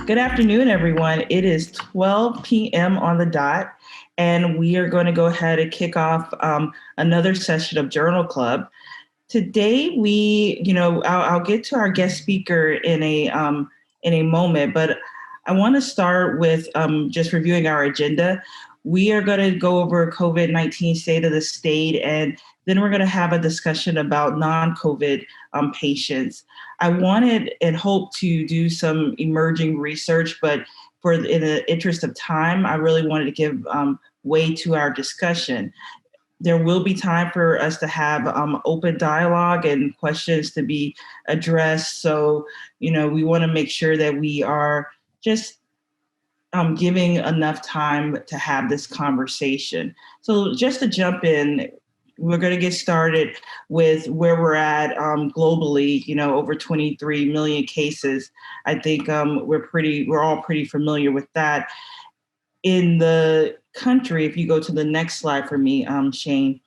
Good afternoon, everyone. It is 12 p.m. on the dot, and we are going to go ahead and kick off another session of Journal Club. Today, I'll get to our guest speaker in a moment, but I want to start with just reviewing our agenda. We are going to go over COVID-19 state of the state, and then we're going to have a discussion about non-COVID patients. I wanted and hope to do some emerging research, but in the interest of time, I really wanted to give way to our discussion. There will be time for us to have open dialogue and questions to be addressed. So, we want to make sure that we are just giving enough time to have this conversation. So just to jump in, we're going to get started with where we're at globally, over 23 million cases. I think we're all pretty familiar with that. In the country, if you go to the next slide for me, Shane,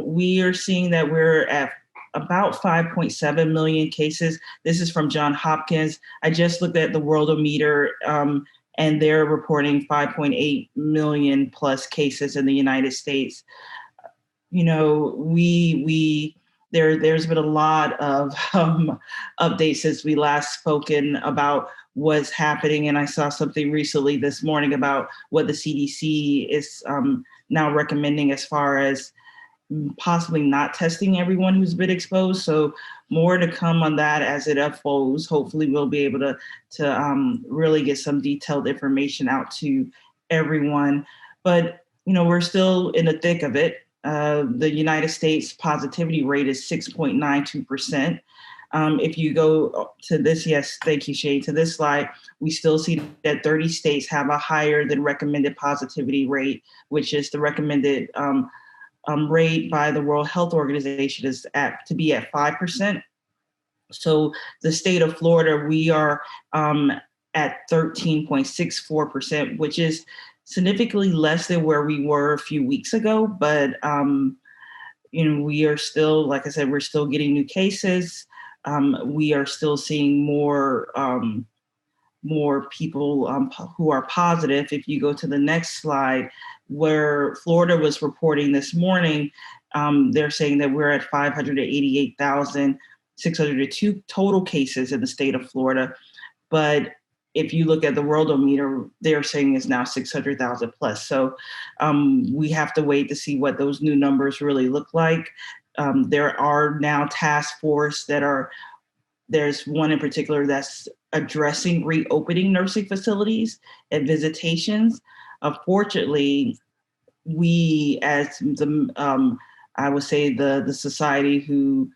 we are seeing that we're at about 5.7 million cases. This is from Johns Hopkins. I just looked at the Worldometer, and they're reporting 5.8 million plus cases in the United States. There's been a lot of updates since we last spoken about what's happening. And I saw something recently this morning about what the CDC is now recommending as far as possibly not testing everyone who's been exposed. So more to come on that as it unfolds. Hopefully we'll be able to really get some detailed information out to everyone. But, we're still in the thick of it. The United States positivity rate is 6.92%. If you go to this, yes, thank you, Shane, to this slide, we still see that 30 states have a higher than recommended positivity rate, which is the recommended rate by the World Health Organization is to be at 5%. So the state of Florida, we are at 13.64%, which is significantly less than where we were a few weeks ago. But, we are still, like I said, we're still getting new cases. We are still seeing more people who are positive. If you go to the next slide, where Florida was reporting this morning, they're saying that we're at 588,602 total cases in the state of Florida. But if you look at the Worldometer, they're saying it's now 600,000 plus. So we have to wait to see what those new numbers really look like. There are now task force there's one in particular that's addressing reopening nursing facilities and visitations. Unfortunately, we as I would say the society who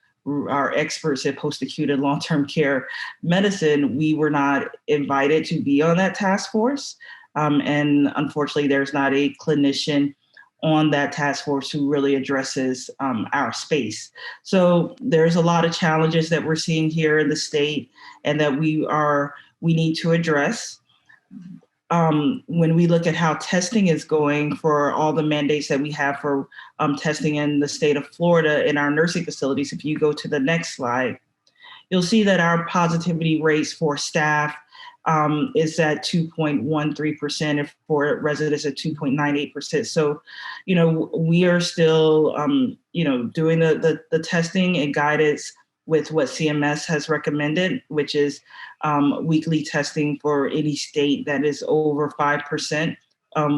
are experts in post-acute and long-term care medicine, we were not invited to be on that task force. And unfortunately, there's not a clinician on that task force who really addresses our space. So there's a lot of challenges that we're seeing here in the state and that we need to address. When we look at how testing is going for all the mandates that we have for testing in the state of Florida in our nursing facilities, if you go to the next slide, you'll see that our positivity rates for staff is at 2.13%, if for residents at 2.98%. So, we are still, doing the testing and guidance with what CMS has recommended, which is weekly testing for any state that is over 5%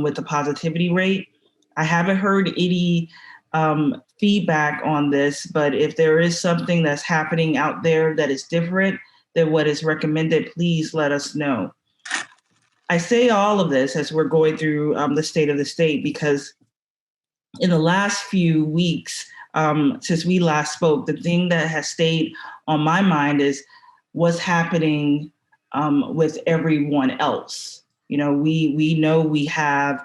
with the positivity rate. I haven't heard any feedback on this, but if there is something that's happening out there that is different than what is recommended, please let us know. I say all of this as we're going through the state of the state because in the last few weeks, since we last spoke, the thing that has stayed on my mind is what's happening with everyone else. We know we have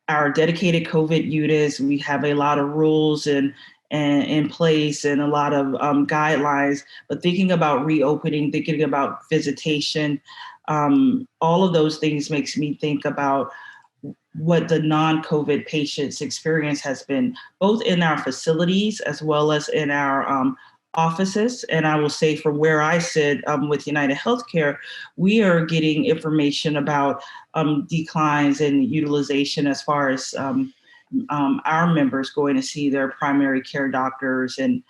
our dedicated COVID units. We have a lot of rules and in place and a lot of guidelines, but thinking about reopening, thinking about visitation, all of those things makes me think about what the non-COVID patients' experience has been, both in our facilities as well as in our offices, and I will say from where I sit with United Healthcare, we are getting information about declines in utilization as far as our members going to see their primary care doctors and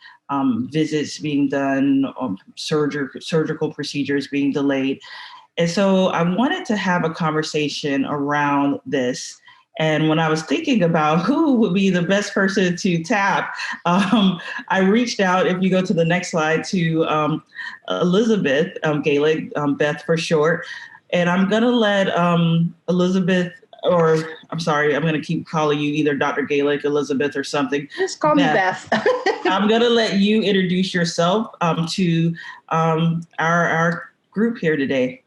visits being done, surgical procedures being delayed. And so I wanted to have a conversation around this. And when I was thinking about who would be the best person to tap, I reached out, if you go to the next slide, to Elizabeth Galik, Beth for short. And I'm going to let Elizabeth, or I'm sorry, I'm going to keep calling you either Dr. Galik, Elizabeth, or something. Just call me Beth. I'm going to let you introduce yourself to our group here today.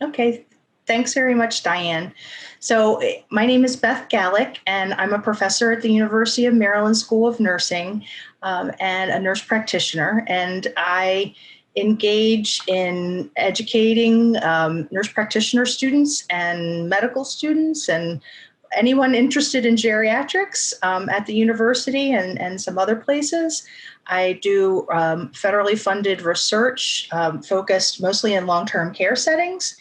Okay. Thanks very much, Diane. So my name is Beth Galik, and I'm a professor at the University of Maryland School of Nursing and a nurse practitioner. And I engage in educating nurse practitioner students and medical students and anyone interested in geriatrics at the university and some other places. I do federally funded research focused mostly in long-term care settings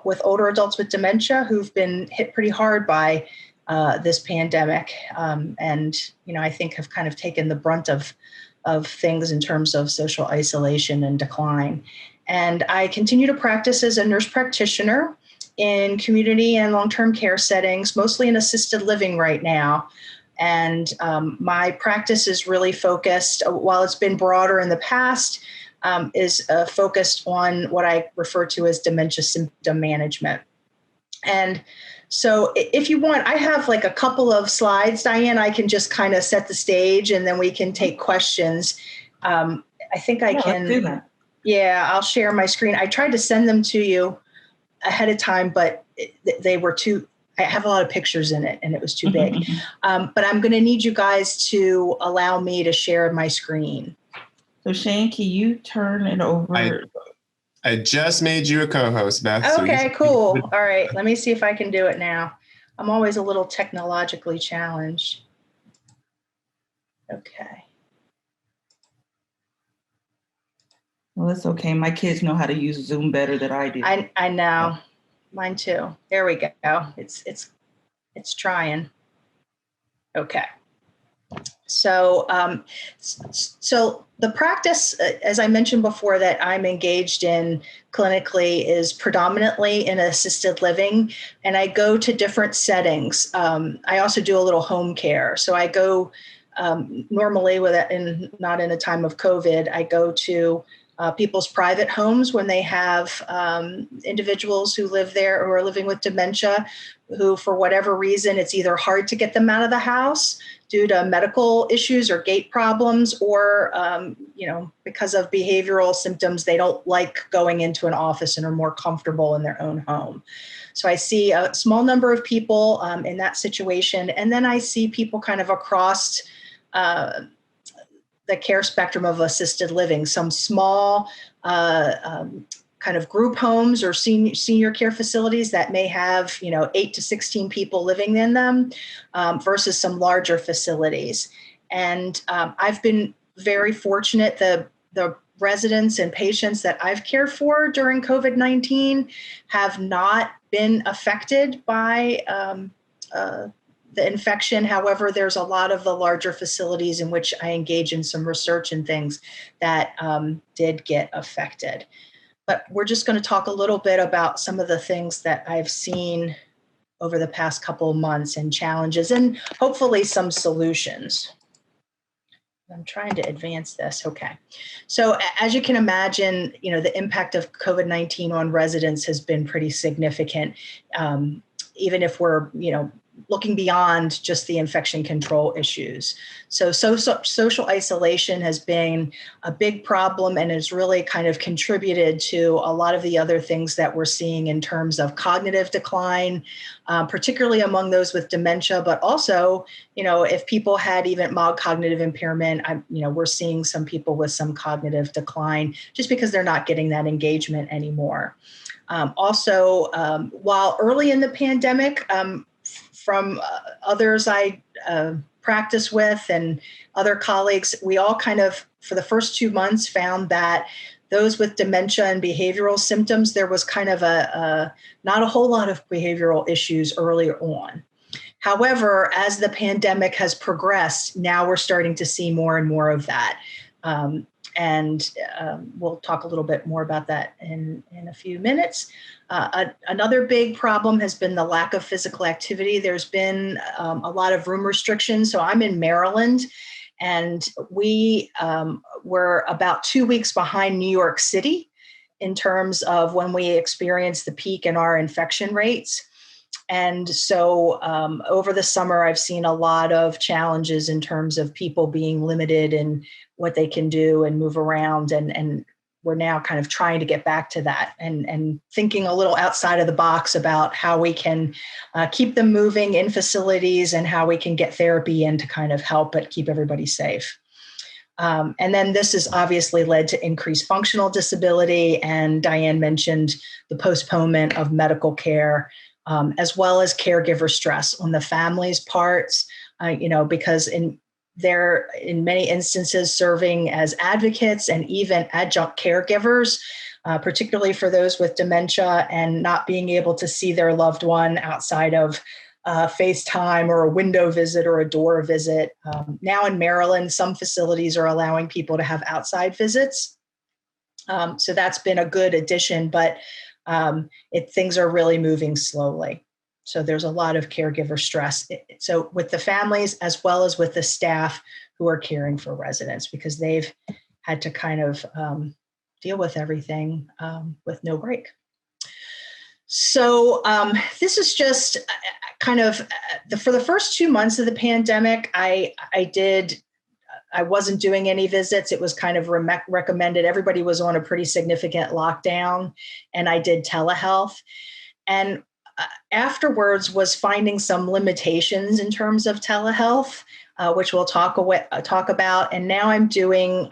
with older adults with dementia who've been hit pretty hard by this pandemic, and I think have kind of taken the brunt of things in terms of social isolation and decline. And I continue to practice as a nurse practitioner in community and long-term care settings, mostly in assisted living right now. And my practice is really focused, while it's been broader in the past, is focused on what I refer to as dementia symptom management. And so if you want, I have like a couple of slides, Diane, I can just kind of set the stage and then we can take questions. I think I can. Let's do that. Yeah, I'll share my screen. I tried to send them to you ahead of time, but they were too, I have a lot of pictures in it and it was too big. But I'm going to need you guys to allow me to share my screen. So Shane, can you turn it over? I just made you a co-host, Beth. Okay, cool. All right, let me see if I can do it now. I'm always a little technologically challenged. Okay. Well, that's okay. My kids know how to use Zoom better than I do. I know. Mine too. There we go. It's trying. Okay. So the practice, as I mentioned before, that I'm engaged in clinically is predominantly in assisted living, and I go to different settings. I also do a little home care. So I go normally not in a time of COVID, I go to people's private homes when they have individuals who live there who are living with dementia, who for whatever reason, it's either hard to get them out of the house due to medical issues or gait problems, or because of behavioral symptoms, they don't like going into an office and are more comfortable in their own home. So I see a small number of people in that situation. And then I see people kind of across the care spectrum of assisted living, some small kind of group homes or senior care facilities that may have 8 to 16 people living in them versus some larger facilities. And I've been very fortunate. The residents and patients that I've cared for during COVID-19 have not been affected by the infection. However, there's a lot of the larger facilities in which I engage in some research and things that did get affected. But we're just going to talk a little bit about some of the things that I've seen over the past couple of months and challenges and hopefully some solutions. I'm trying to advance this. Okay. So as you can imagine, the impact of COVID-19 on residents has been pretty significant, even if we're, looking beyond just the infection control issues. So social isolation has been a big problem and has really kind of contributed to a lot of the other things that we're seeing in terms of cognitive decline, particularly among those with dementia, but also, if people had even mild cognitive impairment, we're seeing some people with some cognitive decline just because they're not getting that engagement anymore. Also, while early in the pandemic, from others I practice with and other colleagues, we all kind of for the first 2 months, found that those with dementia and behavioral symptoms, there was kind of not a whole lot of behavioral issues earlier on. However, as the pandemic has progressed, now we're starting to see more and more of that. And we'll talk a little bit more about that in a few minutes. Another big problem has been the lack of physical activity. There's been a lot of room restrictions. So I'm in Maryland, and we were about 2 weeks behind New York City in terms of when we experienced the peak in our infection rates. And so over the summer, I've seen a lot of challenges in terms of people being limited in what they can do and move around. And we're now kind of trying to get back to that and thinking a little outside of the box about how we can keep them moving in facilities and how we can get therapy in to kind of help but keep everybody safe. And then this has obviously led to increased functional disability. And Diane mentioned the postponement of medical care, as well as caregiver stress on the family's parts, because they're in many instances serving as advocates and even adjunct caregivers, particularly for those with dementia, and not being able to see their loved one outside of FaceTime or a window visit or a door visit. Now in Maryland, some facilities are allowing people to have outside visits. So that's been a good addition, but things are really moving slowly. So there's a lot of caregiver stress. So with the families as well as with the staff who are caring for residents, because they've had to kind of deal with everything with no break. So this is just kind of for the first 2 months of the pandemic, I wasn't doing any visits. It was kind of recommended. Everybody was on a pretty significant lockdown, and I did telehealth. And afterwards was finding some limitations in terms of telehealth, which we'll talk about. And now I'm doing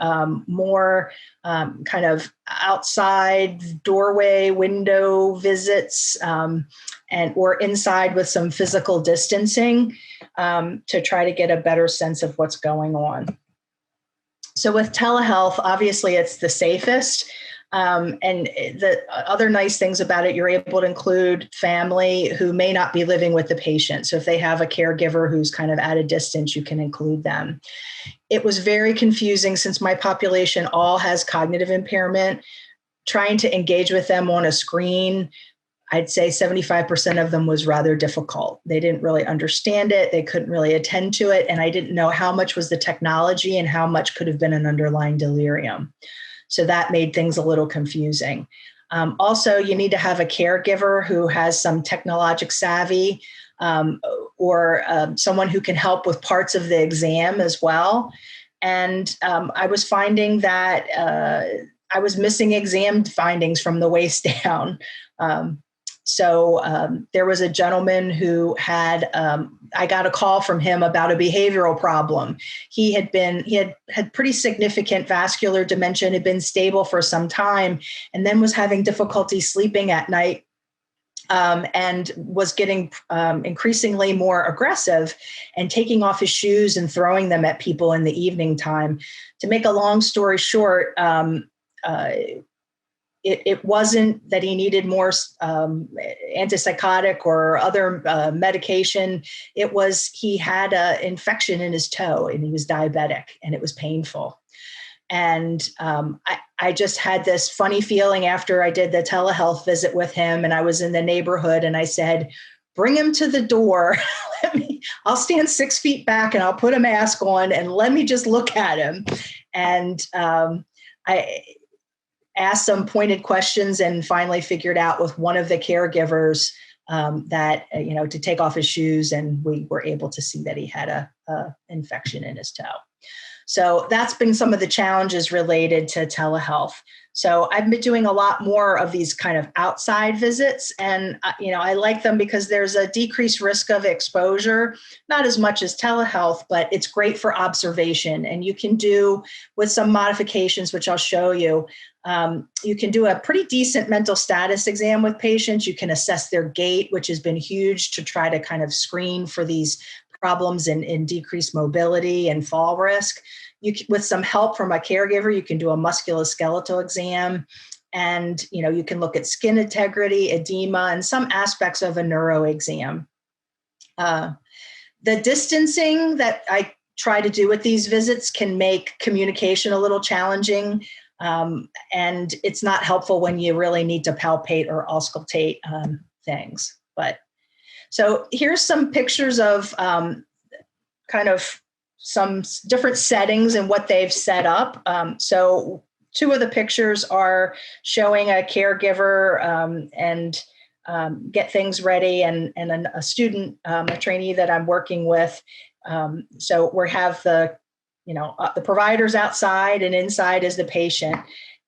more kind of outside doorway window visits or inside with some physical distancing to try to get a better sense of what's going on. So with telehealth, obviously it's the safest. And the other nice things about it, you're able to include family who may not be living with the patient. So if they have a caregiver who's kind of at a distance, you can include them. It was very confusing since my population all has cognitive impairment. Trying to engage with them on a screen, I'd say 75% of them was rather difficult. They didn't really understand it. They couldn't really attend to it. And I didn't know how much was the technology and how much could have been an underlying delirium. So that made things a little confusing. Also, you need to have a caregiver who has some technologic savvy or someone who can help with parts of the exam as well. And I was finding that I was missing exam findings from the waist down. So there was a gentleman who had, I got a call from him about a behavioral problem. He had pretty significant vascular dementia and had been stable for some time, and then was having difficulty sleeping at night and was getting increasingly more aggressive and taking off his shoes and throwing them at people in the evening time. To make a long story short, it wasn't that he needed more antipsychotic or other medication. It was he had an infection in his toe and he was diabetic and it was painful. And I just had this funny feeling after I did the telehealth visit with him and I was in the neighborhood and I said, bring him to the door. I'll stand 6 feet back and I'll put a mask on and let me just look at him. And I asked some pointed questions and finally figured out with one of the caregivers that, to take off his shoes, and we were able to see that he had a infection in his toe. So that's been some of the challenges related to telehealth. So I've been doing a lot more of these kind of outside visits, and I like them because there's a decreased risk of exposure, not as much as telehealth, but it's great for observation. And you can do with some modifications, which I'll show you. You can do a pretty decent mental status exam with patients. You can assess their gait, which has been huge to try to kind of screen for these problems in decreased mobility and fall risk. With some help from a caregiver, you can do a musculoskeletal exam, and you can look at skin integrity, edema, and some aspects of a neuro exam. The distancing that I try to do with these visits can make communication a little challenging, and it's not helpful when you really need to palpate or auscultate things. But so here's some pictures of kind of some different settings and what they've set up. So two of the pictures are showing a caregiver and get things ready, and a student, a trainee that I'm working with. So we have the providers outside, and inside is the patient.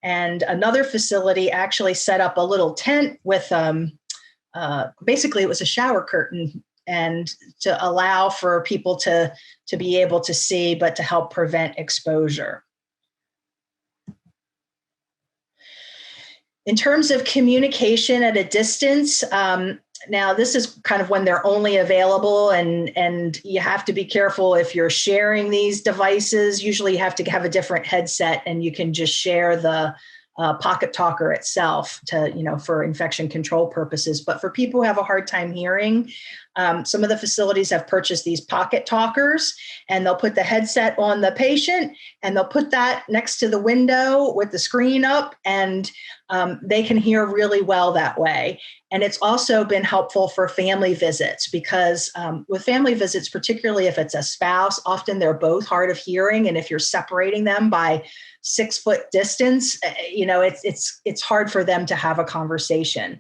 And another facility actually set up a little tent with basically it was a shower curtain, and to allow for people to be able to see, but to help prevent exposure. In terms of communication at a distance, now this is kind of when they're only available, and you have to be careful if you're sharing these devices. Usually you have to have a different headset, and you can just share the pocket talker itself to, for infection control purposes. But for people who have a hard time hearing, some of the facilities have purchased these pocket talkers, and they'll put the headset on the patient, and they'll put that next to the window with the screen up, and they can hear really well that way. And it's also been helpful for family visits, because with family visits, particularly if it's a spouse, often they're both hard of hearing. And if you're separating them by 6 foot distance, it's hard for them to have a conversation.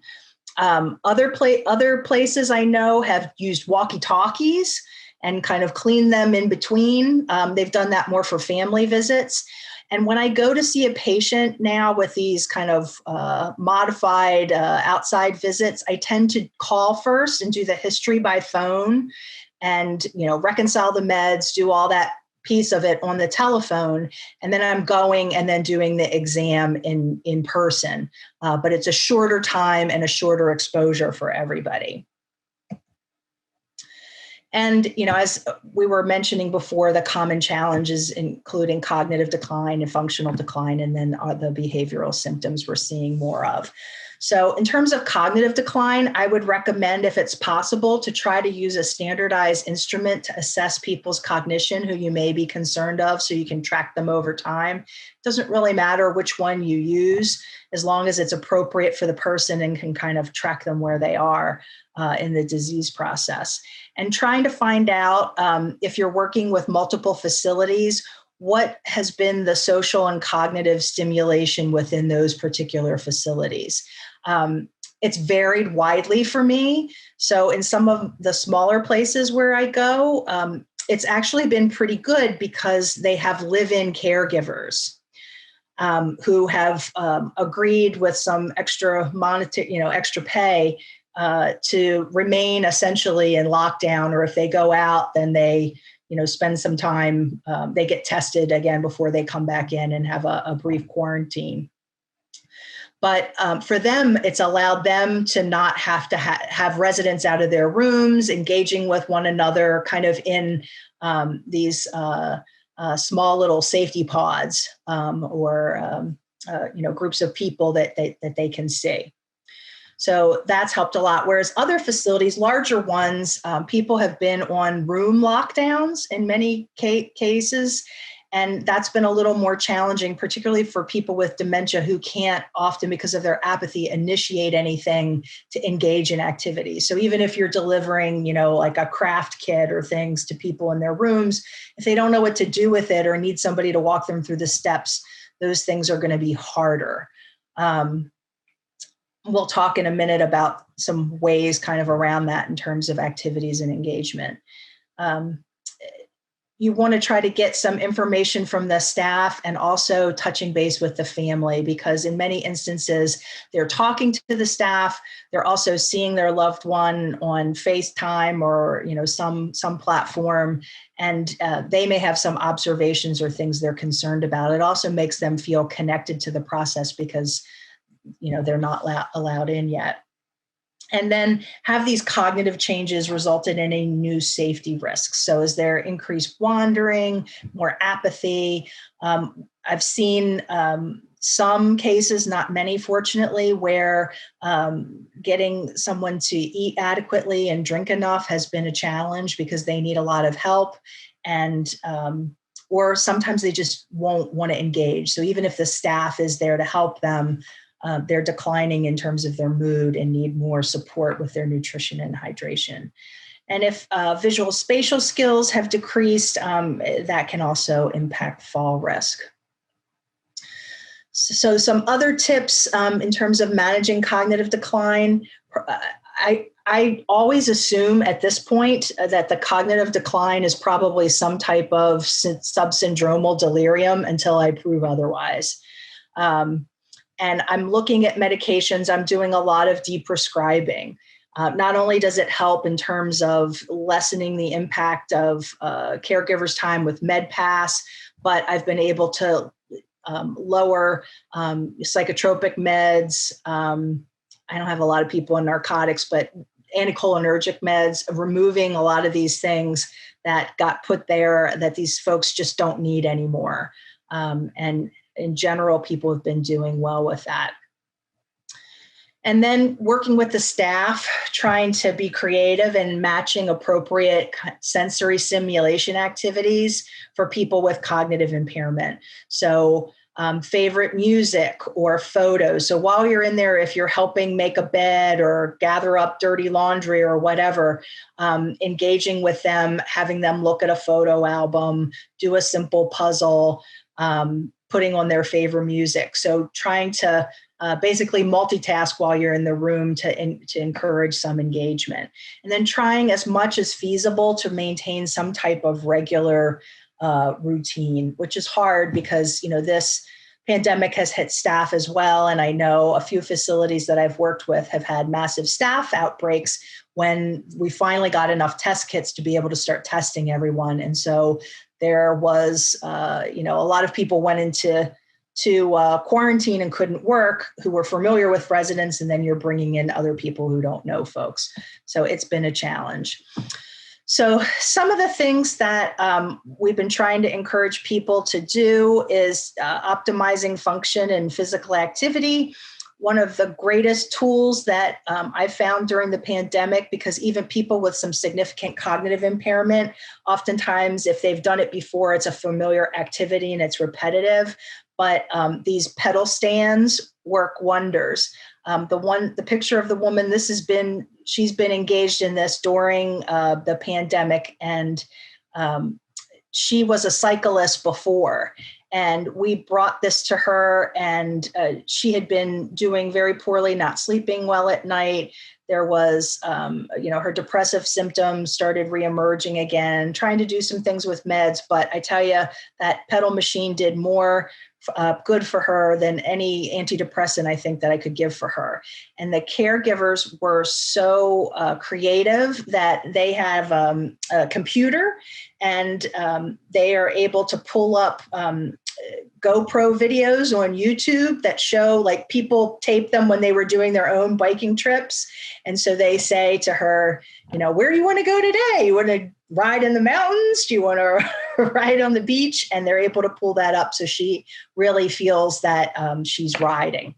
Other places I know have used walkie-talkies and kind of cleaned them in between. They've done that more for family visits. And when I go to see a patient now with these kind of modified outside visits, I tend to call first and do the history by phone, and reconcile the meds, do all that piece of it on the telephone, and then I'm going and then doing the exam in person. But it's a shorter time and a shorter exposure for everybody. And, as we were mentioning before, the common challenges, including cognitive decline and functional decline, and then the behavioral symptoms we're seeing more of. So in terms of cognitive decline, I would recommend, if it's possible, to try to use a standardized instrument to assess people's cognition who you may be concerned of, so you can track them over time. It doesn't really matter which one you use, as long as it's appropriate for the person and can kind of track them where they are in the disease process. And trying to find out, if you're working with multiple facilities, what has been the social and cognitive stimulation within those particular facilities. It's varied widely for me. So in some of the smaller places where I go, it's actually been pretty good, because they have live-in caregivers who have agreed with some extra extra pay to remain essentially in lockdown, or if they go out, then they spend some time, they get tested again before they come back in and have a brief quarantine. But for them, it's allowed them to not have to have residents out of their rooms, engaging with one another kind of in these small little safety pods, or groups of people that they can see. So that's helped a lot. Whereas other facilities, larger ones, people have been on room lockdowns in many cases. And that's been a little more challenging, particularly for people with dementia who can't often, because of their apathy, initiate anything to engage in activities. So even if you're delivering, like a craft kit or things to people in their rooms, if they don't know what to do with it or need somebody to walk them through the steps, those things are going to be harder. We'll talk in a minute about some ways kind of around that in terms of activities and engagement. You want to try to get some information from the staff, and also touching base with the family, because in many instances, they're talking to the staff. They're also seeing their loved one on FaceTime or, some platform, and they may have some observations or things they're concerned about. It also makes them feel connected to the process, because they're not allowed in yet. And then have these cognitive changes resulted in a new safety risk? So is there increased wandering, more apathy? I've seen some cases, not many, fortunately, where getting someone to eat adequately and drink enough has been a challenge because they need a lot of help. And or sometimes they just won't want to engage. So even if the staff is there to help them, they're declining in terms of their mood and need more support with their nutrition and hydration. And if visual spatial skills have decreased, that can also impact fall risk. So some other tips in terms of managing cognitive decline. I always assume at this point that the cognitive decline is probably some type of subsyndromal delirium until I prove otherwise. And I'm looking at medications. I'm doing a lot of deprescribing. Not only does it help in terms of lessening the impact of caregivers' time with MedPass, but I've been able to lower psychotropic meds. I don't have a lot of people on narcotics, but anticholinergic meds, removing a lot of these things that got put there that these folks just don't need anymore. And in general, people have been doing well with that. And then working with the staff, trying to be creative and matching appropriate sensory stimulation activities for people with cognitive impairment. So favorite music or photos. So while you're in there, if you're helping make a bed or gather up dirty laundry or whatever, engaging with them, having them look at a photo album, do a simple puzzle, putting on their favorite music. So trying to basically multitask while you're in the room to encourage some engagement. And then trying as much as feasible to maintain some type of regular routine, which is hard because, this pandemic has hit staff as well. And I know a few facilities that I've worked with have had massive staff outbreaks when we finally got enough test kits to be able to start testing everyone. And so there was, a lot of people went into quarantine and couldn't work who were familiar with residents, and then you're bringing in other people who don't know folks. So it's been a challenge. So some of the things that we've been trying to encourage people to do is optimizing function and physical activity. One of the greatest tools that I found during the pandemic, because even people with some significant cognitive impairment, oftentimes if they've done it before, it's a familiar activity and it's repetitive. But these pedal stands work wonders. The picture of the woman, she's been engaged in this during the pandemic, and she was a cyclist before. And we brought this to her, and she had been doing very poorly, not sleeping well at night. There was, her depressive symptoms started reemerging again, trying to do some things with meds. But I tell you, that pedal machine did more good for her than any antidepressant I think that I could give for her. And the caregivers were so creative that they have a computer, and they are able to pull up GoPro videos on YouTube that show, like, people tape them when they were doing their own biking trips. And so they say to her, where do you want to go today? You want to ride in the mountains? Do you want to ride on the beach? And they're able to pull that up. So she really feels that she's riding.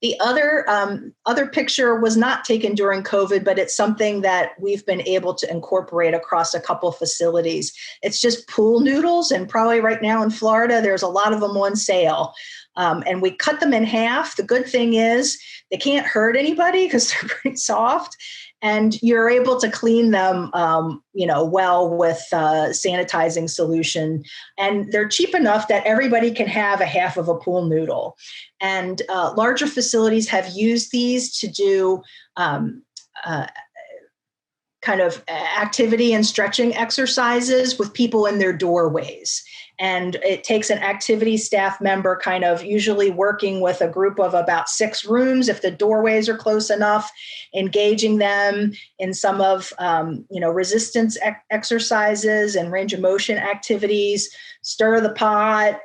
The other picture was not taken during COVID, but it's something that we've been able to incorporate across a couple facilities. It's just pool noodles, and probably right now in Florida, there's a lot of them on sale. And we cut them in half. The good thing is they can't hurt anybody because they're pretty soft. And you're able to clean them, well with sanitizing solution. And they're cheap enough that everybody can have a half of a pool noodle. And larger facilities have used these to do kind of activity and stretching exercises with people in their doorways. And it takes an activity staff member kind of usually working with a group of about 6 rooms, if the doorways are close enough, engaging them in some of, resistance exercises and range of motion activities, stir the pot,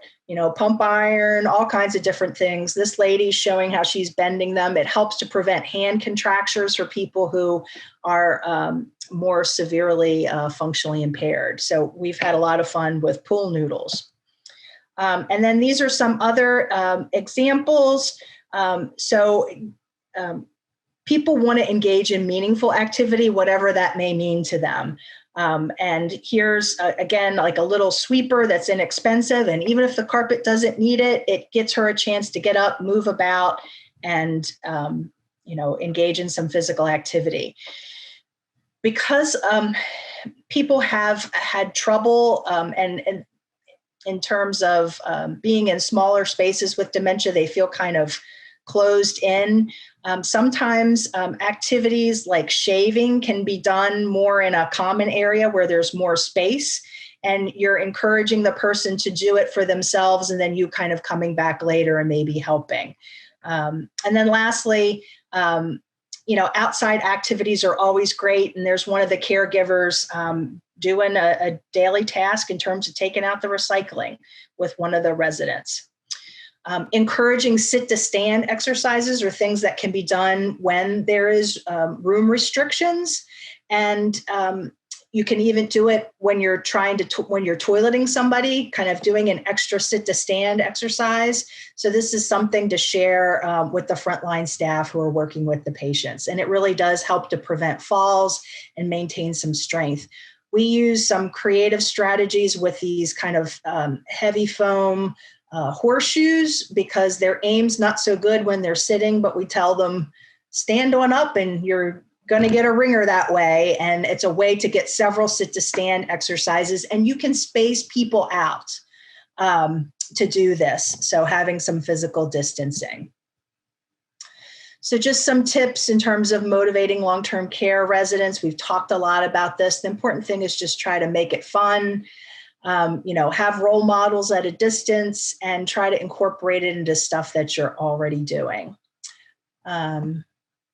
pump iron, all kinds of different things. This lady's showing how she's bending them. It helps to prevent hand contractures for people who are more severely functionally impaired. So we've had a lot of fun with pool noodles. And then these are some other examples. People want to engage in meaningful activity, whatever that may mean to them. And here's, again, like a little sweeper that's inexpensive. And even if the carpet doesn't need it, it gets her a chance to get up, move about, and, engage in some physical activity. Because people have had trouble and in terms of being in smaller spaces with dementia, they feel kind of closed in. Sometimes activities like shaving can be done more in a common area where there's more space, and you're encouraging the person to do it for themselves, and then you kind of coming back later and maybe helping. And then lastly, outside activities are always great. And there's one of the caregivers doing a daily task in terms of taking out the recycling with one of the residents. Encouraging sit-to-stand exercises are things that can be done when there is room restrictions. And you can even do it when you're when you're toileting somebody, kind of doing an extra sit-to-stand exercise. So this is something to share with the frontline staff who are working with the patients. And it really does help to prevent falls and maintain some strength. We use some creative strategies with these kind of heavy foam horseshoes, because their aim's not so good when they're sitting, but we tell them, stand on up and you're going to get a ringer that way. And it's a way to get several sit-to-stand exercises, and you can space people out to do this. So having some physical distancing. So just some tips in terms of motivating long-term care residents. We've talked a lot about this. The important thing is just try to make it fun. Have role models at a distance, and try to incorporate it into stuff that you're already doing.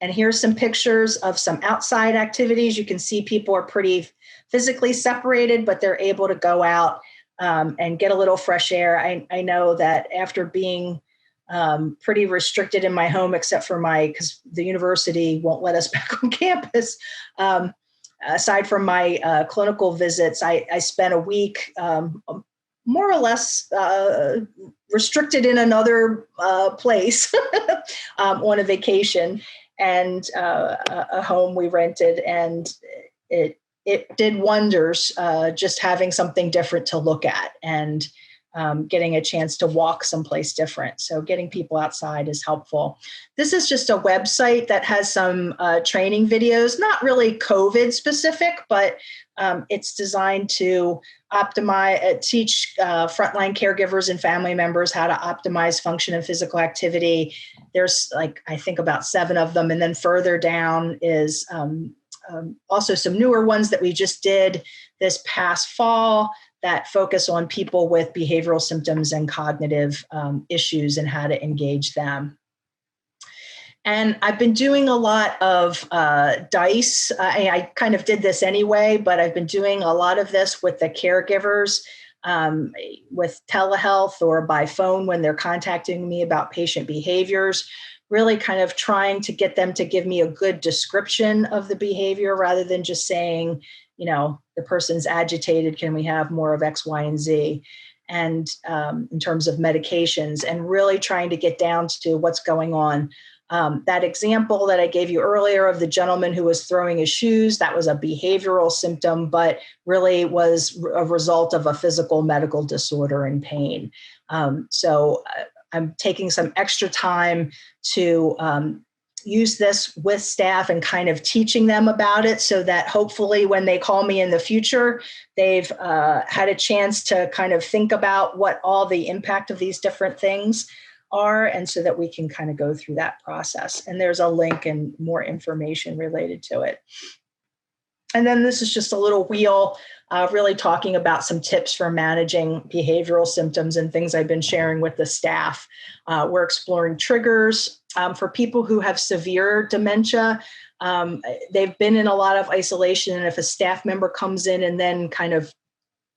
And here's some pictures of some outside activities. You can see people are pretty physically separated, but they're able to go out and get a little fresh air. I know that after being pretty restricted in my home, except for because the university won't let us back on campus, aside from my clinical visits, I spent a week more or less restricted in another place on a vacation, and a home we rented, and it did wonders just having something different to look at, and getting a chance to walk someplace different. So getting people outside is helpful. This is just a website that has some training videos, not really COVID specific, but it's designed to teach frontline caregivers and family members how to optimize function and physical activity. There's I think about 7 of them. And then further down is also some newer ones that we just did this past fall that focus on people with behavioral symptoms and cognitive issues and how to engage them. And I've been doing a lot of DICE. I kind of did this anyway, but I've been doing a lot of this with the caregivers with telehealth or by phone when they're contacting me about patient behaviors, really kind of trying to get them to give me a good description of the behavior rather than just saying, the person's agitated, can we have more of X, Y, and Z? And in terms of medications, and really trying to get down to what's going on. That example that I gave you earlier of the gentleman who was throwing his shoes, that was a behavioral symptom, but really was a result of a physical medical disorder and pain. So I'm taking some extra time to use this with staff and kind of teaching them about it so that hopefully when they call me in the future, they've had a chance to kind of think about what all the impact of these different things are, and so that we can kind of go through that process. And there's a link and more information related to it. And then this is just a little wheel really talking about some tips for managing behavioral symptoms and things I've been sharing with the staff. We're exploring triggers for people who have severe dementia. They've been in a lot of isolation, and if a staff member comes in and then kind of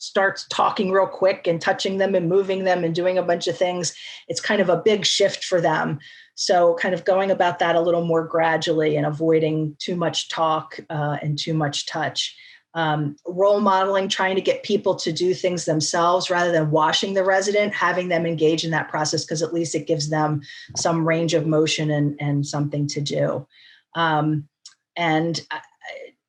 starts talking real quick and touching them and moving them and doing a bunch of things, it's kind of a big shift for them. So kind of going about that a little more gradually and avoiding too much talk and too much touch. Role modeling, trying to get people to do things themselves rather than watching the resident, having them engage in that process, because at least it gives them some range of motion and something to do.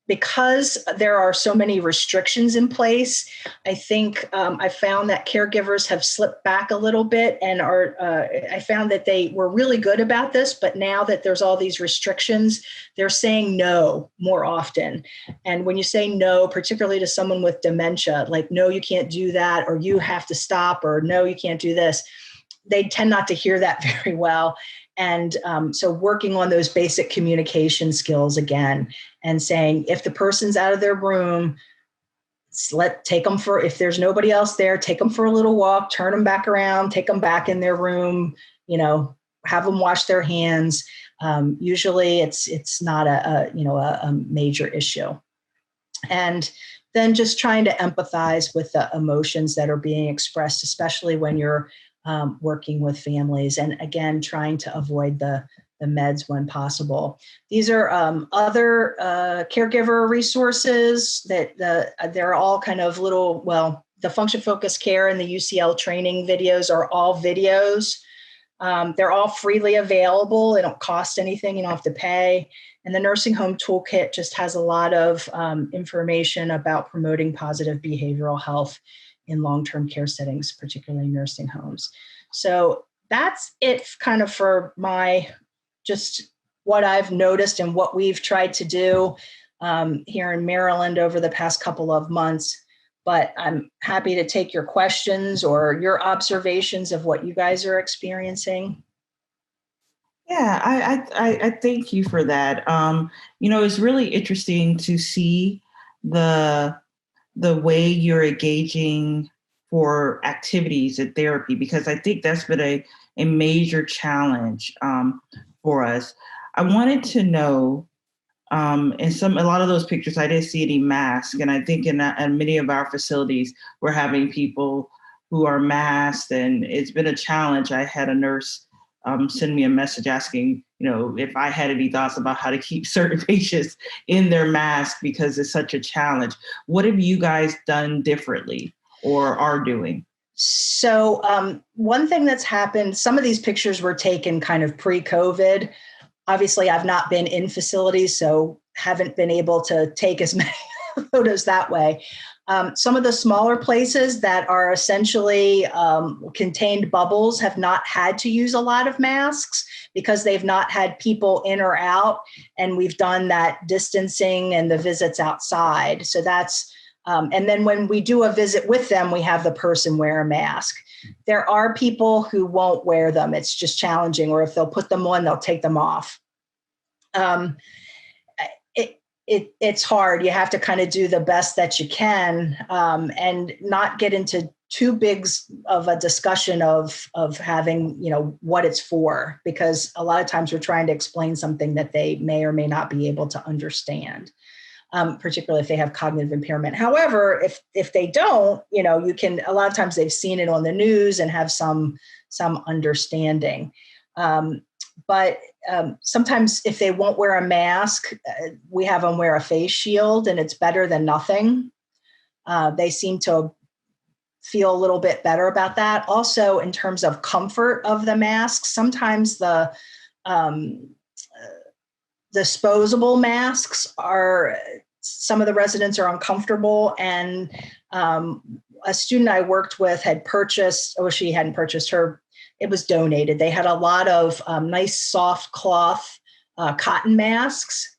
Because there are so many restrictions in place, I think I found that caregivers have slipped back a little bit and I found that they were really good about this, but now that there's all these restrictions, they're saying no more often. And when you say no, particularly to someone with dementia, like, no, you can't do that, or you have to stop, or no, you can't do this, they tend not to hear that very well. And so working on those basic communication skills again, and saying, if the person's out of their room, take them for, if there's nobody else there, take them for a little walk, turn them back around, take them back in their room, have them wash their hands. Usually it's not a major issue. And then just trying to empathize with the emotions that are being expressed, especially when you're working with families, and again, trying to avoid the meds when possible. These are other caregiver resources that they're all kind of the function focused care and the UCL training videos are all videos. They're all freely available. They don't cost anything. You don't have to pay. And the nursing home toolkit just has a lot of information about promoting positive behavioral health in long-term care settings, particularly nursing homes. So that's it kind of for just what I've noticed and what we've tried to do here in Maryland over the past couple of months. But I'm happy to take your questions or your observations of what you guys are experiencing. Yeah, I thank you for that. It's really interesting to see the way you're engaging for activities and therapy, because I think that's been a major challenge for us. I wanted to know, in a lot of those pictures, I didn't see any masks. And I think in many of our facilities, we're having people who are masked, and it's been a challenge. I had a nurse send me a message asking, if I had any thoughts about how to keep certain patients in their mask because it's such a challenge. What have you guys done differently or are doing? So one thing that's happened, some of these pictures were taken kind of pre-COVID. Obviously, I've not been in facilities, so haven't been able to take as many photos that way. Some of the smaller places that are essentially contained bubbles have not had to use a lot of masks because they've not had people in or out, and we've done that distancing and the visits outside. So that's, and then when we do a visit with them, we have the person wear a mask. There are people who won't wear them. It's just challenging, or if they'll put them on, they'll take them off. It's hard. You have to kind of do the best that you can and not get into too big of a discussion of having, what it's for, because a lot of times we're trying to explain something that they may or may not be able to understand, particularly if they have cognitive impairment. However, if they don't, you can, a lot of times they've seen it on the news and have some understanding. But sometimes if they won't wear a mask, we have them wear a face shield, and it's better than nothing. They seem to feel a little bit better about that. Also, in terms of comfort of the mask, sometimes the disposable masks some of the residents are uncomfortable. And a student I worked with had purchased, she hadn't purchased her, it was donated. They had a lot of nice soft cloth cotton masks.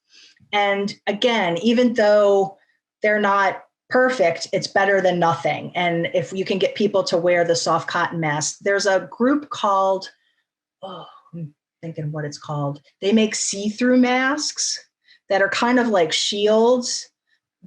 And again, even though they're not perfect, it's better than nothing. And if you can get people to wear the soft cotton mask, there's a group called, I'm thinking what it's called. They make see-through masks that are kind of like shields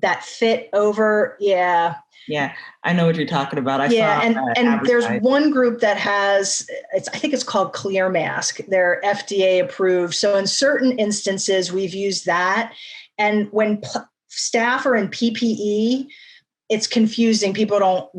that fit over. Yeah. Yeah, I know what you're talking about. I saw and there's one group that has, I think it's called Clear Mask. They're FDA approved. So in certain instances, we've used that. And when staff are in PPE, it's confusing. People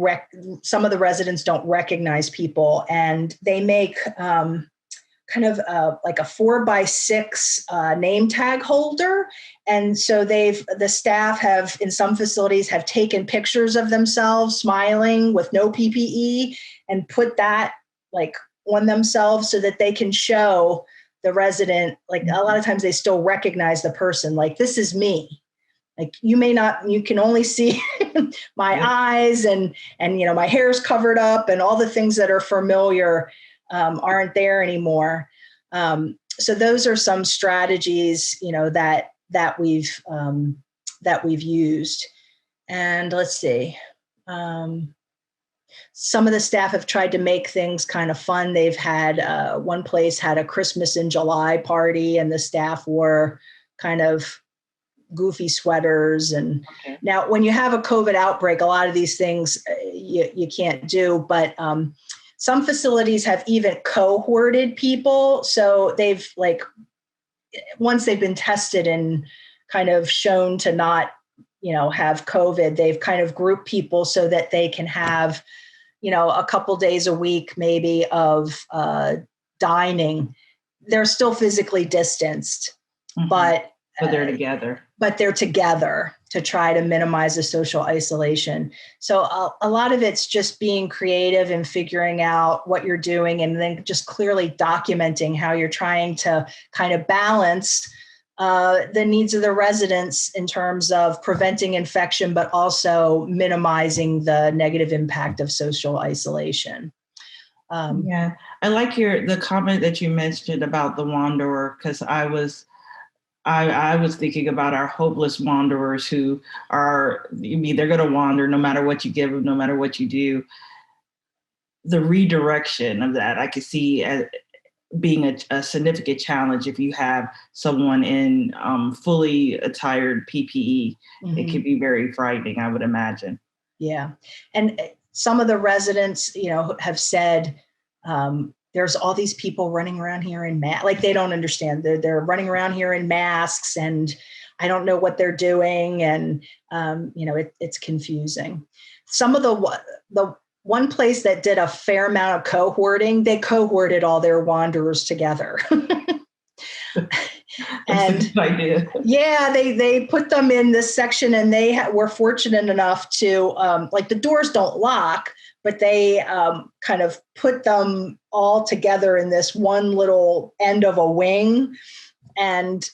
some of the residents don't recognize people, and they make kind of like a 4x6 name tag holder. And so the staff have, in some facilities, have taken pictures of themselves smiling with no PPE and put that like on themselves so that they can show the resident, like a lot of times they still recognize the person, like, this is me. Like, you can only see my eyes and, my hair's covered up, and all the things that are familiar aren't there anymore. So those are some strategies, that we've used. And let's see. Some of the staff have tried to make things kind of fun. They've had one place had a Christmas in July party, and the staff wore kind of goofy sweaters. And now when you have a COVID outbreak, a lot of these things you can't do, but some facilities have even cohorted people. So they've once they've been tested and kind of shown to not, have COVID, they've kind of grouped people so that they can have, a couple days a week, maybe, of dining. They're still physically distanced, but they're together. But they're together to try to minimize the social isolation. So a lot of it's just being creative and figuring out what you're doing, and then just clearly documenting how you're trying to kind of balance the needs of the residents in terms of preventing infection, but also minimizing the negative impact of social isolation. I like the comment that you mentioned about the wanderer, because I was thinking about our hopeless wanderers who they're going to wander no matter what you give them, no matter what you do. The redirection of that, I could see as being a significant challenge if you have someone in fully attired PPE. It could be very frightening, I would imagine. Yeah. And some of the residents, have said, there's all these people running around here in masks. Like, they don't understand. They're running around here in masks, and I don't know what they're doing. And, it's confusing. Some of the one place that did a fair amount of cohorting, they cohorted all their wanderers together. And yeah, they put them in this section, and they were fortunate enough to, the doors don't lock, but they kind of put them all together in this one little end of a wing. And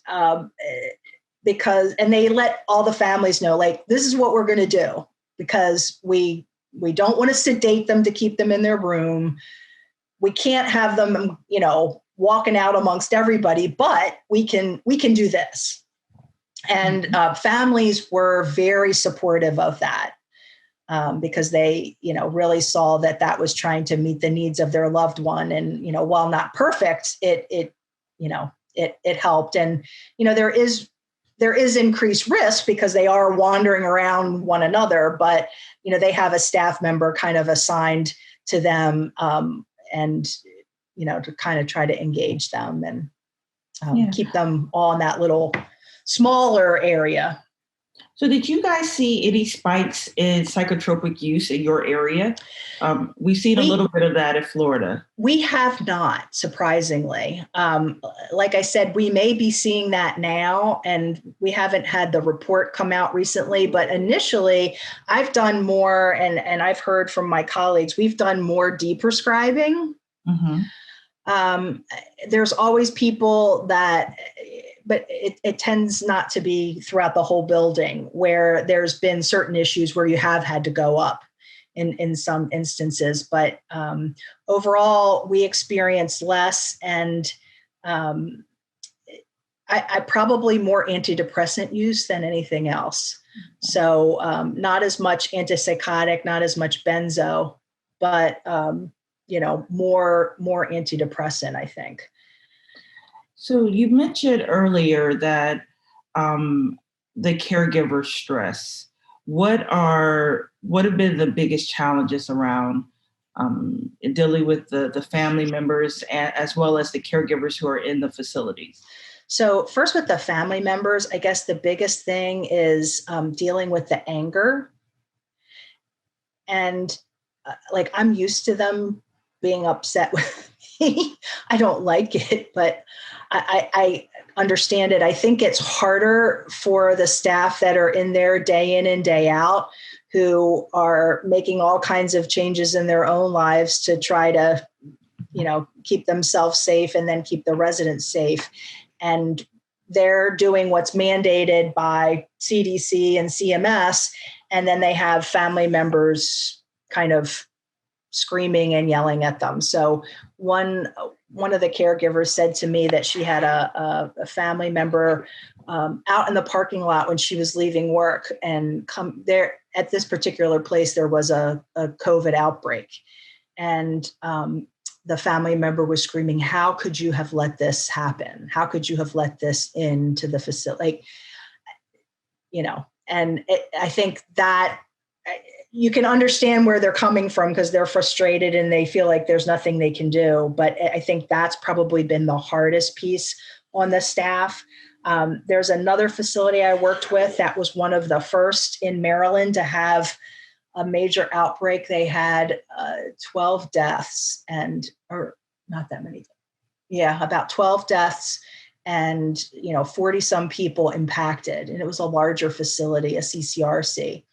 they let all the families know, like, this is what we're going to do, because we don't want to sedate them to keep them in their room. We can't have them, walking out amongst everybody, but we can do this. And families were very supportive of that. Because they, really saw that was trying to meet the needs of their loved one. And, while not perfect, it helped. And, there is increased risk because they are wandering around one another, but, they have a staff member kind of assigned to them, and, to kind of try to engage them and keep them all in that little smaller area. So did you guys see any spikes in psychotropic use in your area? We've seen a little bit of that in Florida. We have not, surprisingly. Like I said, we may be seeing that now, and we haven't had the report come out recently. But initially, I've done more, and I've heard from my colleagues, we've done more deprescribing. There's always people but it tends not to be throughout the whole building, where there's been certain issues where you have had to go up in some instances. But overall, we experience less, and I probably more antidepressant use than anything else. So not as much antipsychotic, not as much benzo, but more antidepressant, I think. So you mentioned earlier that the caregiver stress. What have been the biggest challenges around dealing with the family members as well as the caregivers who are in the facilities? So first, with the family members, I guess the biggest thing is dealing with the anger. And like, I'm used to them being upset with me. I don't like it, but I understand it. I think it's harder for the staff that are in there day in and day out, who are making all kinds of changes in their own lives to try to, keep themselves safe and then keep the residents safe. And they're doing what's mandated by CDC and CMS. And then they have family members kind of screaming and yelling at them. So one of the caregivers said to me that she had a family member out in the parking lot when she was leaving work, and come there at this particular place, there was a COVID outbreak. And the family member was screaming, "How could you have let this happen? How could you have let this into the facility?" And I think that you can understand where they're coming from, because they're frustrated and they feel like there's nothing they can do. But I think that's probably been the hardest piece on the staff. There's another facility I worked with that was one of the first in Maryland to have a major outbreak. They had 12 deaths, or not that many. Yeah, about 12 deaths and 40 some people impacted. And it was a larger facility, a CCRC.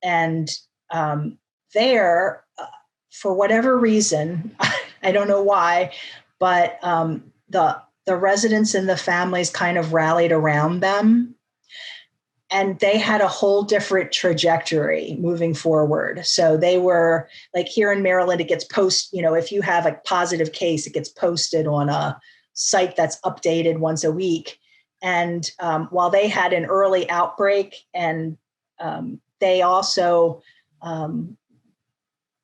And there, for whatever reason, I don't know why, but the residents and the families kind of rallied around them. And they had a whole different trajectory moving forward. So they were like, here in Maryland, it gets posted, if you have a positive case, it gets posted on a site that's updated once a week. And while they had an early outbreak, and they also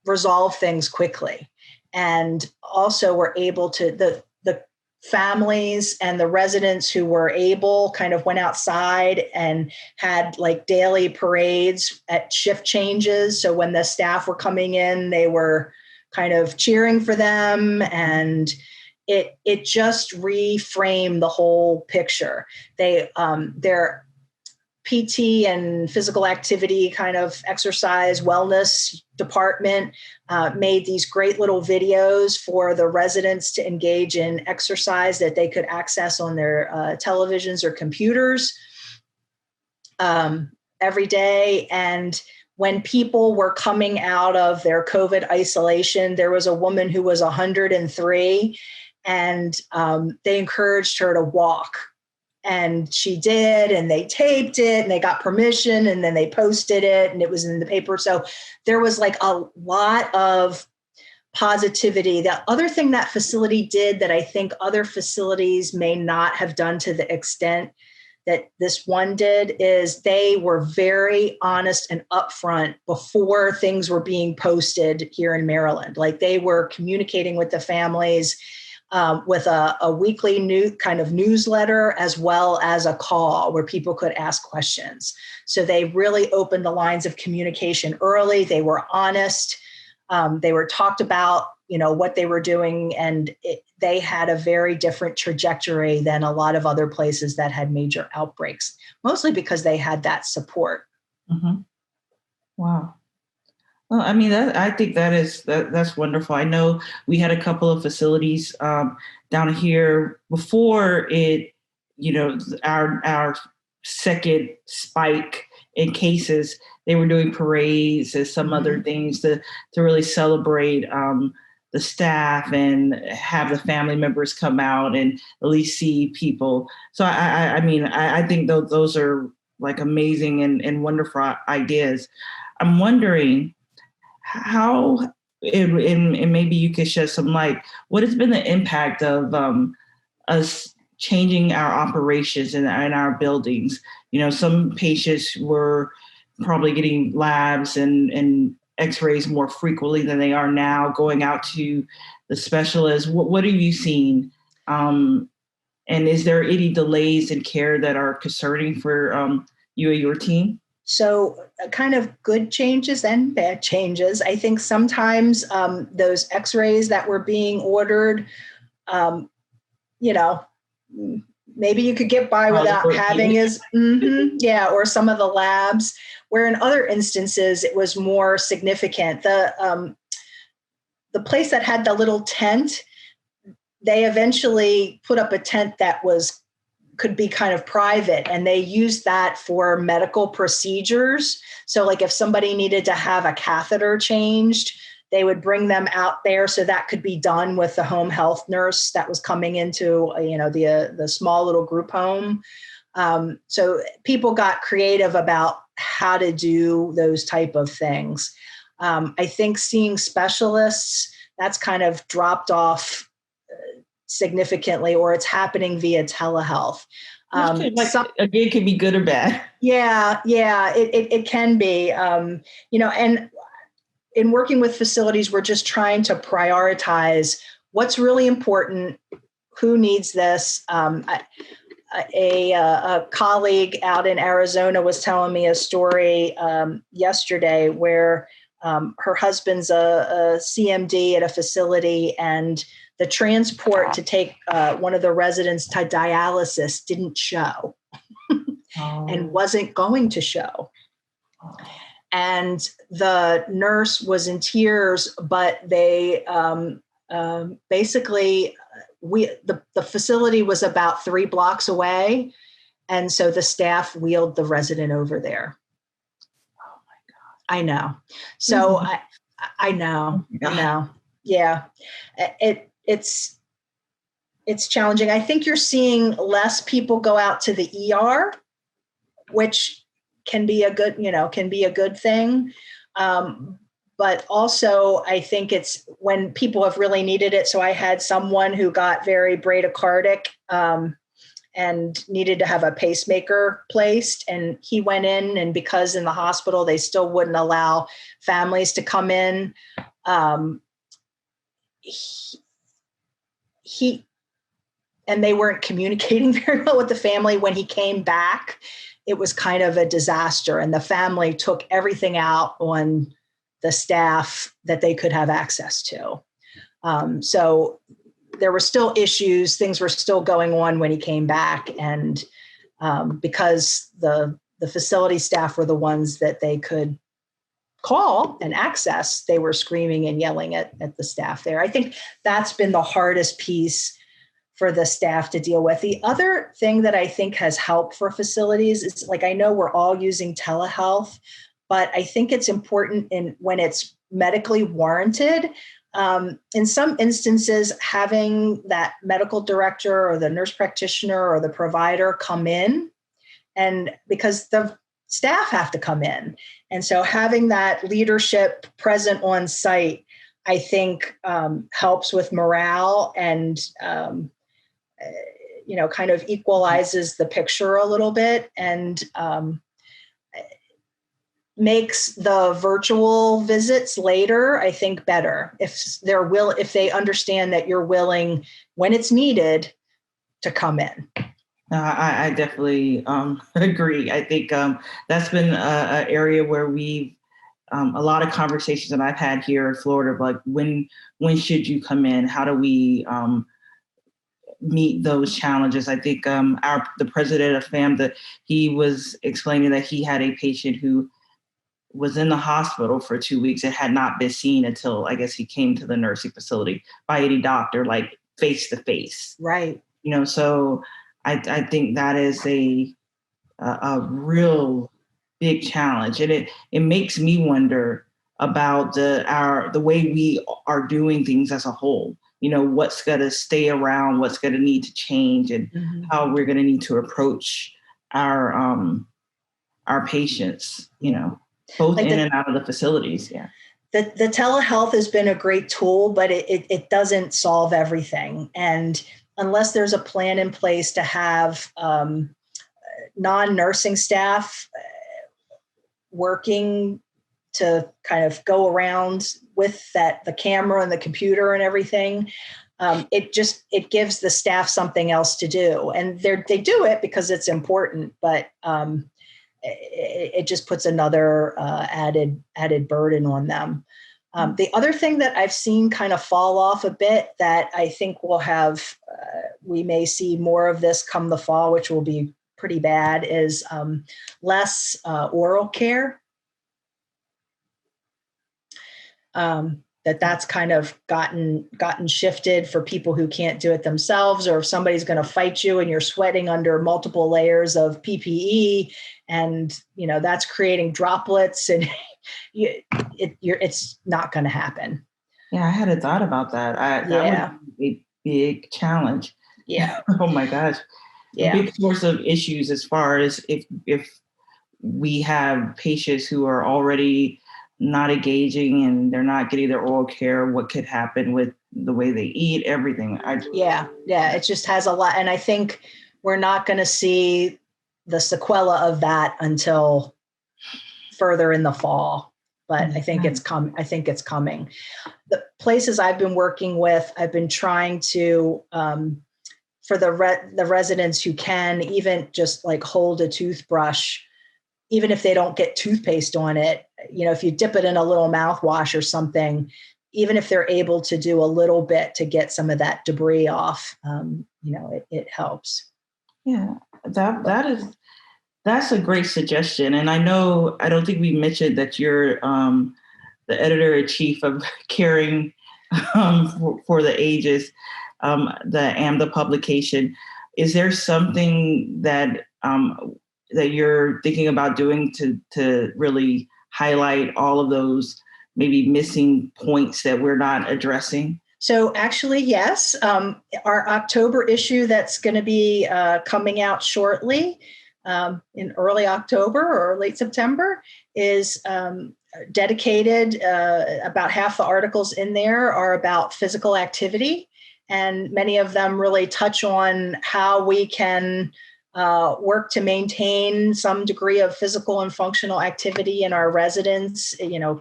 resolve things quickly, and also were able to, the families and the residents who were able kind of went outside and had like daily parades at shift changes. So when the staff were coming in, they were kind of cheering for them, and it just reframed the whole picture. Their PT and physical activity kind of exercise wellness department made these great little videos for the residents to engage in exercise that they could access on their televisions or computers every day. And when people were coming out of their COVID isolation, there was a woman who was 103, and they encouraged her to walk. And she did, and they taped it, and they got permission, and then they posted it, and it was in the paper. So there was like a lot of positivity. The other thing that facility did that I think other facilities may not have done to the extent that this one did is they were very honest and upfront before things were being posted here in Maryland. Like, they were communicating with the families with a weekly newsletter, as well as a call where people could ask questions. So they really opened the lines of communication early. They were honest. They were talked about, what they were doing, and they had a very different trajectory than a lot of other places that had major outbreaks, mostly because they had that support. Mm-hmm. Wow. Well, I mean, I think that's wonderful. I know we had a couple of facilities down here before it, our second spike in cases. They were doing parades and some other things to really celebrate the staff and have the family members come out and at least see people. So I think those are like amazing and wonderful ideas. I'm wondering how, and maybe you could shed some light, what has been the impact of us changing our operations in our buildings? Some patients were probably getting labs and x-rays more frequently than they are now, going out to the specialists. What have you seen? And is there any delays in care that are concerning for you or your team? So kind of good changes and bad changes. I think sometimes those x-rays that were being ordered, maybe you could get by without having yeah, or some of the labs, where in other instances it was more significant. The place that had the little tent, they eventually put up a tent that could be kind of private, and they used that for medical procedures. So like if somebody needed to have a catheter changed, they would bring them out there, so that could be done with the home health nurse that was coming into, the small little group home. So people got creative about how to do those type of things. I think seeing specialists, that's kind of dropped off significantly, or it's happening via telehealth. Again, can be good or bad. Yeah, it can be. And in working with facilities, we're just trying to prioritize what's really important, who needs this. A colleague out in Arizona was telling me a story yesterday where her husband's a CMD at a facility, and the transport to take one of the residents to dialysis didn't show and wasn't going to show. And the nurse was in tears, but they basically, the facility was about 3 blocks away. And so the staff wheeled the resident over there. Oh my God. I know. So I know. Yeah. It's challenging. I think you're seeing less people go out to the ER, which can be a good thing. But also I think it's when people have really needed it. So I had someone who got very bradycardic and needed to have a pacemaker placed, and he went in, and because in the hospital, they still wouldn't allow families to come in. And they weren't communicating very well with the family. When he came back, it was kind of a disaster, and the family took everything out on the staff that they could have access to. So there were still issues, things were still going on when he came back. And because the facility staff were the ones that they could call and access, they were screaming and yelling at the staff there. I think that's been the hardest piece for the staff to deal with. The other thing that I think has helped for facilities is, like, I know we're all using telehealth, but I think it's important when it's medically warranted. In some instances, having that medical director or the nurse practitioner or the provider come in, and because the staff have to come in. And so having that leadership present on site, I think helps with morale and kind of equalizes the picture a little bit, and makes the virtual visits later, I think, better if they understand that you're willing, when it's needed, to come in. I definitely agree. I think that's been an area where we've a lot of conversations that I've had here in Florida, like when should you come in? How do we meet those challenges? I think the president of FAAN, he was explaining that he had a patient who was in the hospital for 2 weeks and had not been seen until, I guess, he came to the nursing facility by any doctor, like face to face. Right. So I think that is a real big challenge, and it makes me wonder about the way we are doing things as a whole. What's going to stay around, what's going to need to change, and how we're going to need to approach our patients. Both like in and out of the facilities. Yeah. The telehealth has been a great tool, but it doesn't solve everything. And unless there's a plan in place to have non-nursing staff working to kind of go around with the camera and the computer and everything, it gives the staff something else to do. And they do it because it's important, but it just puts another added burden on them. The other thing that I've seen kind of fall off a bit that I think will have we may see more of this come the fall, which will be pretty bad, is less oral care. That's kind of gotten shifted for people who can't do it themselves, or if somebody's going to fight you and you're sweating under multiple layers of PPE, and that's creating droplets, and it's not going to happen. Yeah, I hadn't thought about that. That would be a big challenge. Yeah. Oh my gosh. Yeah. A big source of issues as far as if we have patients who are already not engaging and they're not getting their oral care, what could happen with the way they eat, everything. Yeah. It just has a lot. And I think we're not going to see the sequela of that until further in the fall. But I think it's coming. The places I've been working with, I've been trying to, for the residents who can, even just like hold a toothbrush, even if they don't get toothpaste on it, if you dip it in a little mouthwash or something, even if they're able to do a little bit to get some of that debris off, it helps. Yeah, that's a great suggestion. And I don't think we mentioned that you're the editor-in-chief of Caring for the Ages, the AMDA publication. Is there something that you're thinking about doing to really highlight all of those maybe missing points that we're not addressing? So actually, yes. Our October issue that's going to be coming out shortly in early October or late September is dedicated. About half the articles in there are about physical activity. And many of them really touch on how we can work to maintain some degree of physical and functional activity in our residents,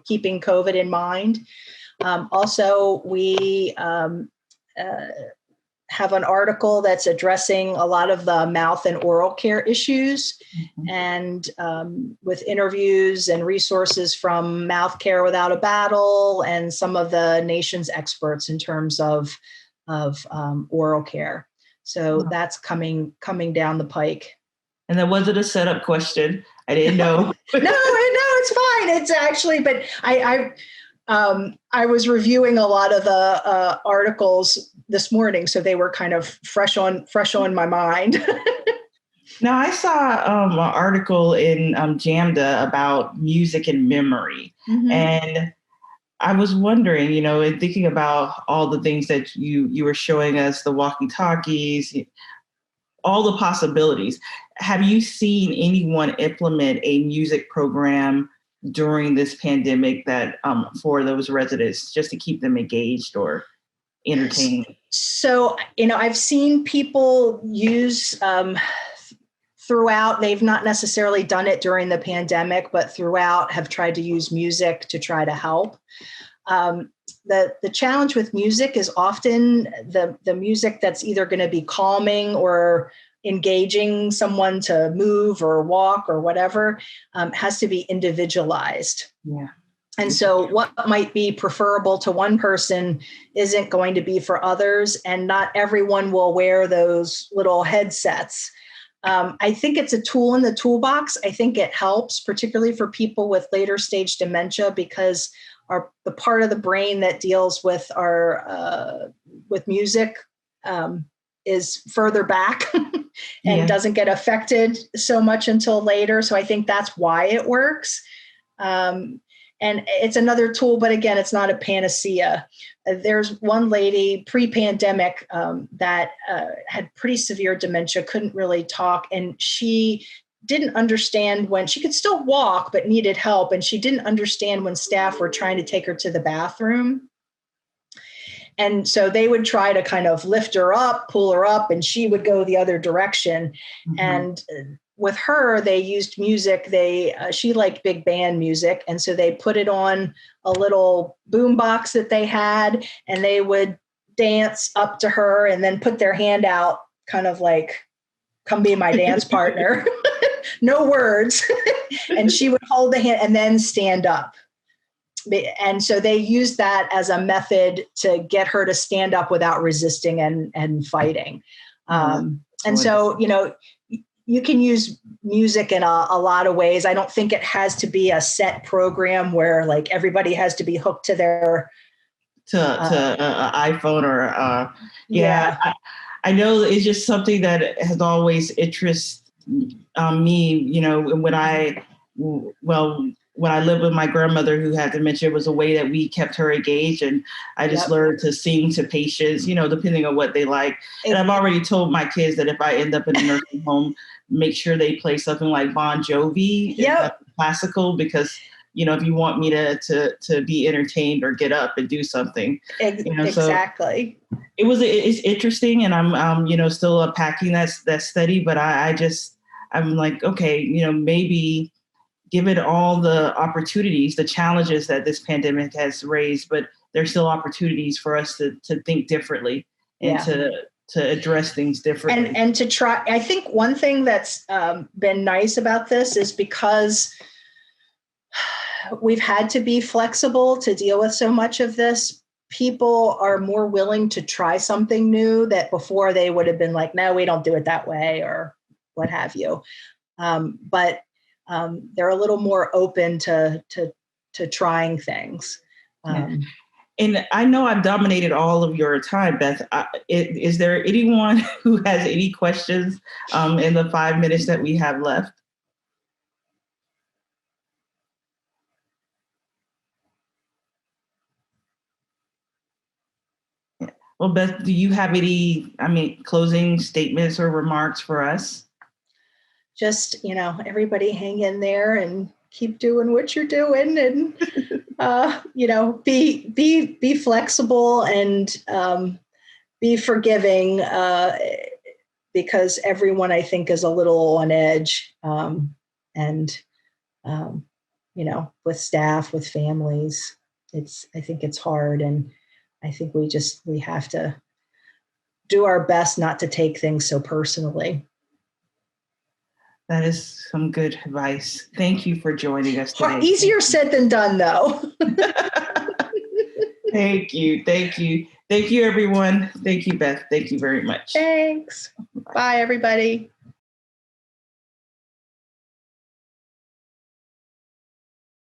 keeping COVID in mind. Also, we have an article that's addressing a lot of the mouth and oral care issues, and with interviews and resources from Mouth Care Without a Battle and some of the nation's experts in terms of oral care. So that's coming down the pike. And that wasn't a setup question. I didn't know. No, it's fine. It's actually, but I was reviewing a lot of the articles this morning, so they were kind of fresh on my mind. Now, I saw an article in JAMDA about music and memory, and I was wondering, and thinking about all the things that you were showing us, the walkie-talkies, all the possibilities. Have you seen anyone implement a music program during this pandemic that for those residents, just to keep them engaged or entertained? So, I've seen people use throughout. They've not necessarily done it during the pandemic, but throughout have tried to use music to try to help. The challenge with music is often the music that's either going to be calming or engaging someone to move or walk or whatever has to be individualized. Yeah. And so what might be preferable to one person isn't going to be for others, and not everyone will wear those little headsets. I think it's a tool in the toolbox. I think it helps, particularly for people with later stage dementia, because the part of the brain that deals with with music is further back and doesn't get affected so much until later. So I think that's why it works. And it's another tool, but again, it's not a panacea. There's one lady pre-pandemic that had pretty severe dementia, couldn't really talk, and she didn't understand when she could still walk, but needed help. And she didn't understand when staff were trying to take her to the bathroom. And so they would try to kind of lift her up, pull her up, and she would go the other direction. And with her, they used music. She liked big band music. And so they put it on a little boom box that they had, and they would dance up to her and then put their hand out, kind of like, come be my dance partner. No words. And she would hold the hand and then stand up. And so they used that as a method to get her to stand up without resisting and fighting. And so, you can use music in a lot of ways. I don't think it has to be a set program where like everybody has to be hooked to their iPhone or yeah. I know it's just something that has always interested me. When I lived with my grandmother who had dementia, it was a way that we kept her engaged, and I just learned to sing to patients, depending on what they like. And I've already told my kids that if I end up in a nursing home, make sure they play something like Bon Jovi, classical, because if you want me to be entertained or get up and do something, exactly. So it's interesting, and I'm still unpacking that study, but I'm like, okay, maybe given all the opportunities, the challenges that this pandemic has raised, but there's still opportunities for us to think differently and to address things differently. And to try, I think one thing that's been nice about this is because we've had to be flexible to deal with so much of this, people are more willing to try something new that before they would have been like, no, we don't do it that way or what have you. But they're a little more open to trying things. And I know I've dominated all of your time, Beth. Is there anyone who has any questions in the 5 minutes that we have left? Well, Beth, do you have any, closing statements or remarks for us? Just, everybody hang in there and keep doing what you're doing, and, be flexible and be forgiving, because everyone, I think, is a little on edge, with staff, with families, I think it's hard. And I think we have to do our best not to take things so personally. That is some good advice. Thank you for joining us today. Easier said than done, though. Thank you. Thank you. Thank you, everyone. Thank you, Beth. Thank you very much. Thanks. Bye, everybody.